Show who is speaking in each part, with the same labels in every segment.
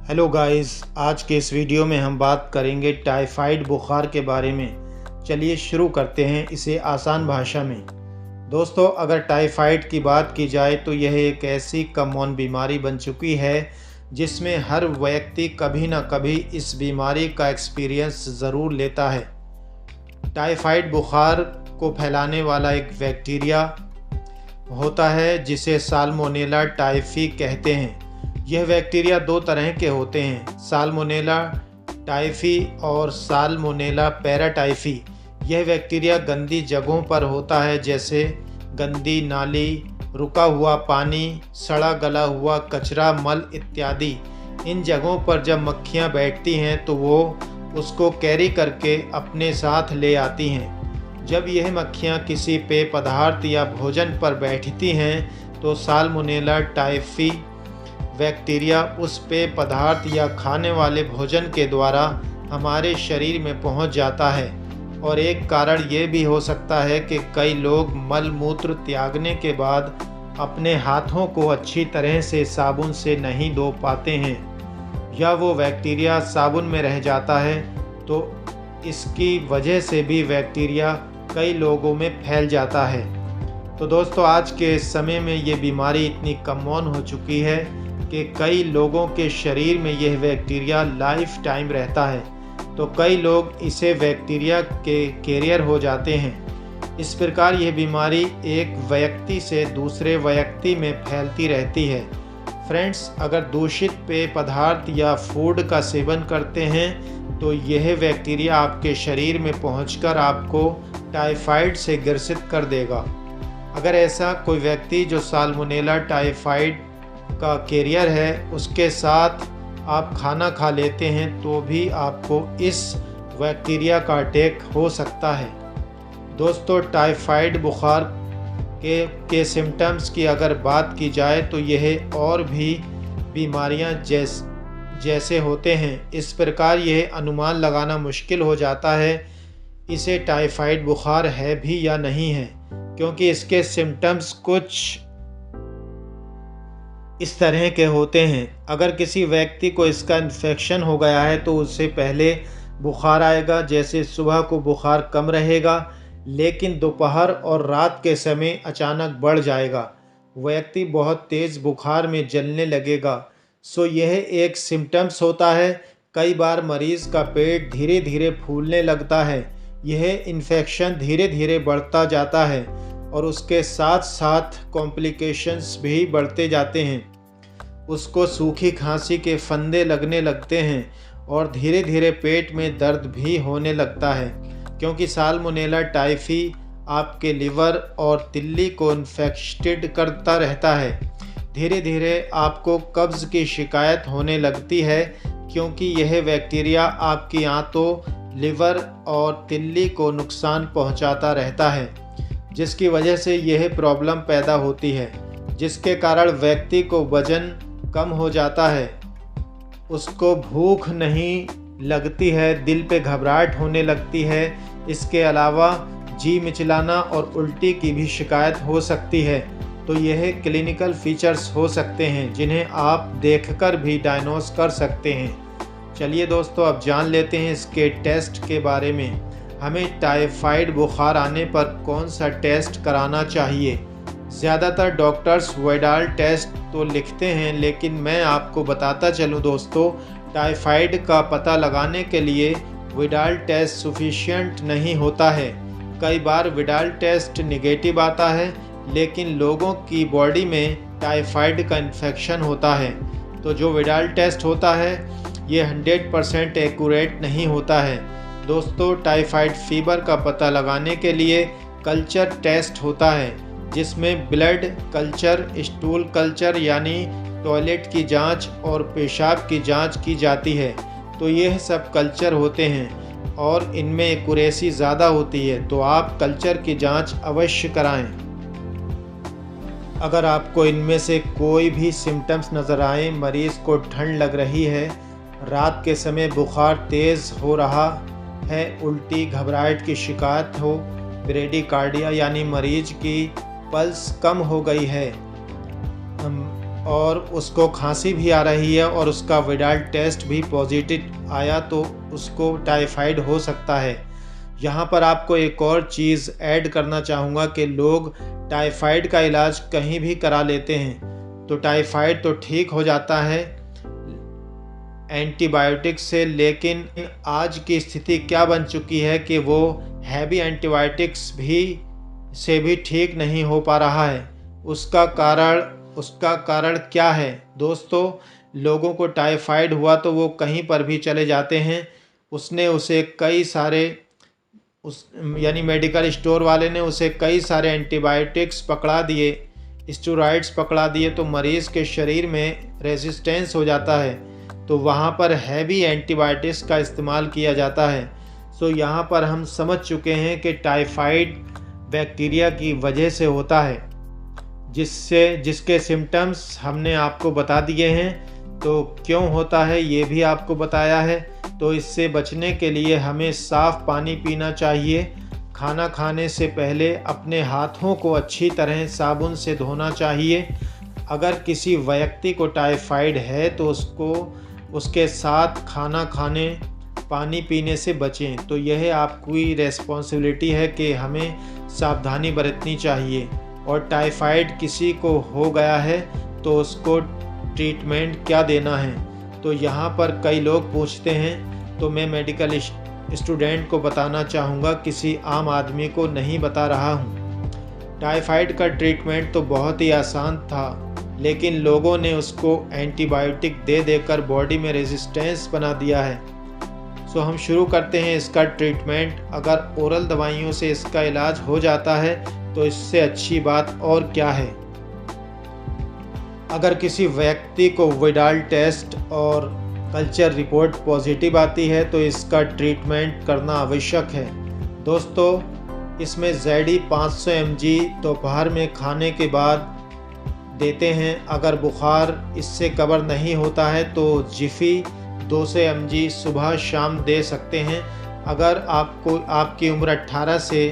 Speaker 1: Hello guys, आज के इस वीडियो में हम बात करेंगे टाइफाइड बुखार के बारे में। चलिए शुरू करते हैं इसे आसान भाषा में। दोस्तों, अगर टाइफाइड की बात की जाए तो यह एक ऐसी कॉमन बीमारी बन चुकी है जिसमें हर व्यक्ति कभी ना कभी इस बीमारी का एक्सपीरियंस ज़रूर लेता है। टाइफाइड बुखार को फैलाने वाला एक बैक्टीरिया होता है जिसे साल्मोनेला टाइफी कहते हैं। यह बैक्टीरिया दो तरह के होते हैं, साल्मोनेला टाइफी और साल्मोनेला पैराटाइफी। यह बैक्टीरिया गंदी जगहों पर होता है, जैसे गंदी नाली, रुका हुआ पानी, सड़ा गला हुआ कचरा, मल इत्यादि। इन जगहों पर जब मक्खियाँ बैठती हैं तो वो उसको कैरी करके अपने साथ ले आती हैं। जब यह मक्खियाँ किसी पेय पदार्थ या भोजन पर बैठती हैं तो साल्मोनेला टाइफी बैक्टीरिया उस पेय पदार्थ या खाने वाले भोजन के द्वारा हमारे शरीर में पहुंच जाता है। और एक कारण ये भी हो सकता है कि कई लोग मल मूत्र त्यागने के बाद अपने हाथों को अच्छी तरह से साबुन से नहीं धो पाते हैं, या वो बैक्टीरिया साबुन में रह जाता है, तो इसकी वजह से भी बैक्टीरिया कई लोगों में फैल जाता है। तो दोस्तों, आज के समय में ये बीमारी इतनी कॉमन हो चुकी है कि कई लोगों के शरीर में यह बैक्टीरिया लाइफ टाइम रहता है, तो कई लोग इसे बैक्टीरिया के कैरियर हो जाते हैं। इस प्रकार यह बीमारी एक व्यक्ति से दूसरे व्यक्ति में फैलती रहती है। फ्रेंड्स, अगर दूषित पेय पदार्थ या फूड का सेवन करते हैं तो यह बैक्टीरिया आपके शरीर में पहुंचकर आपको टाइफाइड से ग्रसित कर देगा। अगर ऐसा कोई व्यक्ति जो साल्मोनेला टाइफाइड का कैरियर है उसके साथ आप खाना खा लेते हैं तो भी आपको इस बैक्टीरिया का अटैक हो सकता है। दोस्तों, टाइफाइड बुखार के सिम्टम्स की अगर बात की जाए तो यह और भी बीमारियां जैसे होते हैं। इस प्रकार यह अनुमान लगाना मुश्किल हो जाता है इसे टाइफाइड बुखार है भी या नहीं है, क्योंकि इसके सिम्टम्स कुछ इस तरह के होते हैं। अगर किसी व्यक्ति को इसका इन्फेक्शन हो गया है तो उससे पहले बुखार आएगा, जैसे सुबह को बुखार कम रहेगा लेकिन दोपहर और रात के समय अचानक बढ़ जाएगा। व्यक्ति बहुत तेज़ बुखार में जलने लगेगा। यह एक सिम्टम्स होता है। कई बार मरीज़ का पेट धीरे धीरे फूलने लगता है। यह इन्फेक्शन धीरे धीरे बढ़ता जाता है और उसके साथ साथ कॉम्प्लिकेशंस भी बढ़ते जाते हैं। उसको सूखी खांसी के फंदे लगने लगते हैं और धीरे धीरे पेट में दर्द भी होने लगता है, क्योंकि साल्मोनेला टाइफी आपके लिवर और तिल्ली को इन्फेक्टेड करता रहता है। धीरे धीरे आपको कब्ज़ की शिकायत होने लगती है, क्योंकि यह बैक्टीरिया आपकी आंतों, लिवर और तिल्ली को नुकसान पहुंचाता रहता है, जिसकी वजह से यह प्रॉब्लम पैदा होती है, जिसके कारण व्यक्ति को वजन कम हो जाता है, उसको भूख नहीं लगती है, दिल पे घबराहट होने लगती है। इसके अलावा जी मिचलाना और उल्टी की भी शिकायत हो सकती है। तो यह क्लिनिकल फीचर्स हो सकते हैं जिन्हें आप देखकर भी डायग्नोस कर सकते हैं। चलिए दोस्तों, अब जान लेते हैं इसके टेस्ट के बारे में। हमें टाइफाइड बुखार आने पर कौन सा टेस्ट कराना चाहिए? ज़्यादातर डॉक्टर्स वाइडाल टेस्ट तो लिखते हैं, लेकिन मैं आपको बताता चलूं दोस्तों, टाइफाइड का पता लगाने के लिए वाइडाल टेस्ट सफिशिएंट नहीं होता है। कई बार वाइडाल टेस्ट निगेटिव आता है, लेकिन लोगों की बॉडी में टाइफाइड का इन्फेक्शन होता है। तो जो वाइडाल टेस्ट होता है ये 100% एक्यूरेट नहीं होता है। दोस्तों, टाइफाइड फीवर का पता लगाने के लिए कल्चर टेस्ट होता है, जिसमें ब्लड कल्चर, स्टूल कल्चर यानी टॉयलेट की जांच और पेशाब की जांच की जाती है। तो यह सब कल्चर होते हैं और इनमें एक्यूरेसी ज़्यादा होती है, तो आप कल्चर की जांच अवश्य कराएं। अगर आपको इनमें से कोई भी सिम्टम्स नज़र आए, मरीज़ को ठंड लग रही है, रात के समय बुखार तेज़ हो रहा है, उल्टी घबराहट की शिकायत हो, ब्रेडिकार्डिया यानी मरीज की पल्स कम हो गई है, और उसको खांसी भी आ रही है और उसका विडाल टेस्ट भी पॉजिटिव आया, तो उसको टाइफाइड हो सकता है। यहाँ पर आपको एक और चीज़ ऐड करना चाहूँगा कि लोग टाइफाइड का इलाज कहीं भी करा लेते हैं, तो टाइफाइड तो ठीक हो जाता है एंटीबायोटिक से, लेकिन आज की स्थिति क्या बन चुकी है कि वो हैवी एंटीबायोटिक्स से भी ठीक नहीं हो पा रहा है। उसका कारण क्या है दोस्तों? लोगों को टाइफाइड हुआ तो वो कहीं पर भी चले जाते हैं, उसे कई सारे यानी मेडिकल स्टोर वाले ने उसे कई सारे एंटीबायोटिक्स पकड़ा दिए, स्टेरॉइड्स पकड़ा दिए, तो मरीज़ के शरीर में रेजिस्टेंस हो जाता है, तो वहाँ पर हैवी एंटीबायोटिक्स का इस्तेमाल किया जाता है। सो यहाँ पर हम समझ चुके हैं कि टाइफाइड बैक्टीरिया की वजह से होता है, जिसके सिम्टम्स हमने आपको बता दिए हैं। तो क्यों होता है ये भी आपको बताया है। तो इससे बचने के लिए हमें साफ़ पानी पीना चाहिए। खाना खाने से पहले अपने हाथों को अच्छी तरह साबुन से धोना चाहिए। अगर किसी व्यक्ति को टाइफाइड है तो उसके साथ खाना खाने, पानी पीने से बचें। तो यह आपकी रिस्पॉन्सिबिलिटी है कि हमें सावधानी बरतनी चाहिए। और टाइफाइड किसी को हो गया है तो उसको ट्रीटमेंट क्या देना है, तो यहाँ पर कई लोग पूछते हैं, तो मैं मेडिकल स्टूडेंट को बताना चाहूँगा, किसी आम आदमी को नहीं बता रहा हूँ। टाइफाइड का ट्रीटमेंट तो बहुत ही आसान था, लेकिन लोगों ने उसको एंटीबायोटिक दे देकर बॉडी में रेजिस्टेंस बना दिया है। सो हम शुरू करते हैं इसका ट्रीटमेंट। अगर ओरल दवाइयों से इसका इलाज हो जाता है तो इससे अच्छी बात और क्या है। अगर किसी व्यक्ति को विडाल टेस्ट और कल्चर रिपोर्ट पॉजिटिव आती है तो इसका ट्रीटमेंट करना आवश्यक है। दोस्तों, इसमें ZD 500 mg दोपहर में खाने के बाद देते हैं। अगर बुखार इससे कवर नहीं होता है तो जिफी 200 mg सुबह शाम दे सकते हैं। अगर आपकी उम्र 18 से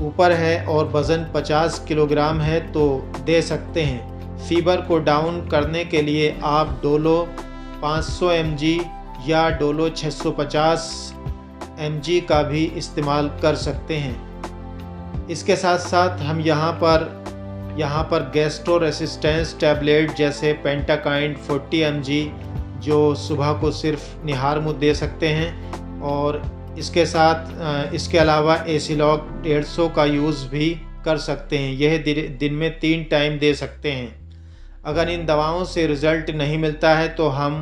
Speaker 1: ऊपर है और वज़न 50 किलोग्राम है तो दे सकते हैं। फीवर को डाउन करने के लिए आप डोलो 500 mg या डोलो 650 mg का भी इस्तेमाल कर सकते हैं। इसके साथ साथ हम यहाँ पर गैस्ट्रो रेसिस्टेंस टैबलेट जैसे पेंटाकाइंड 40 mg जो सुबह को सिर्फ निहार मुँह दे सकते हैं, और इसके अलावा एसिलॉक 150 का यूज़ भी कर सकते हैं। यह दिन में 3 टाइम दे सकते हैं। अगर इन दवाओं से रिज़ल्ट नहीं मिलता है तो हम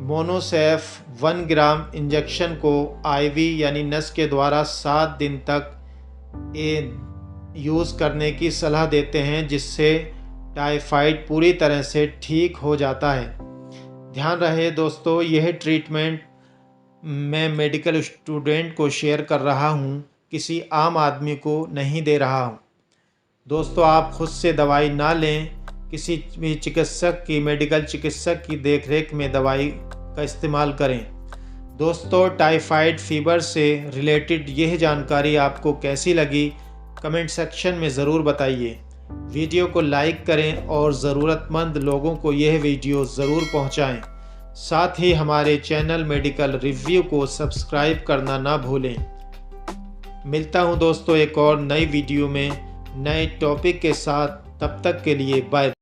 Speaker 1: मोनोसेफ 1 ग्राम इंजेक्शन को IV यानी नस के द्वारा 7 दिन तक यूज़ करने की सलाह देते हैं, जिससे टाइफाइड पूरी तरह से ठीक हो जाता है। ध्यान रहे दोस्तों, यह ट्रीटमेंट मैं मेडिकल स्टूडेंट को शेयर कर रहा हूँ, किसी आम आदमी को नहीं दे रहा हूँ। दोस्तों, आप खुद से दवाई ना लें, किसी भी मेडिकल चिकित्सक की देखरेख में दवाई का इस्तेमाल करें। दोस्तों, टाइफाइड फीवर से रिलेटेड यह जानकारी आपको कैसी लगी कमेंट सेक्शन में ज़रूर बताइए। वीडियो को लाइक करें और ज़रूरतमंद लोगों को यह वीडियो ज़रूर पहुंचाएं। साथ ही हमारे चैनल मेडिकल रिव्यू को सब्सक्राइब करना ना भूलें। मिलता हूं दोस्तों एक और नई वीडियो में नए टॉपिक के साथ। तब तक के लिए बाय।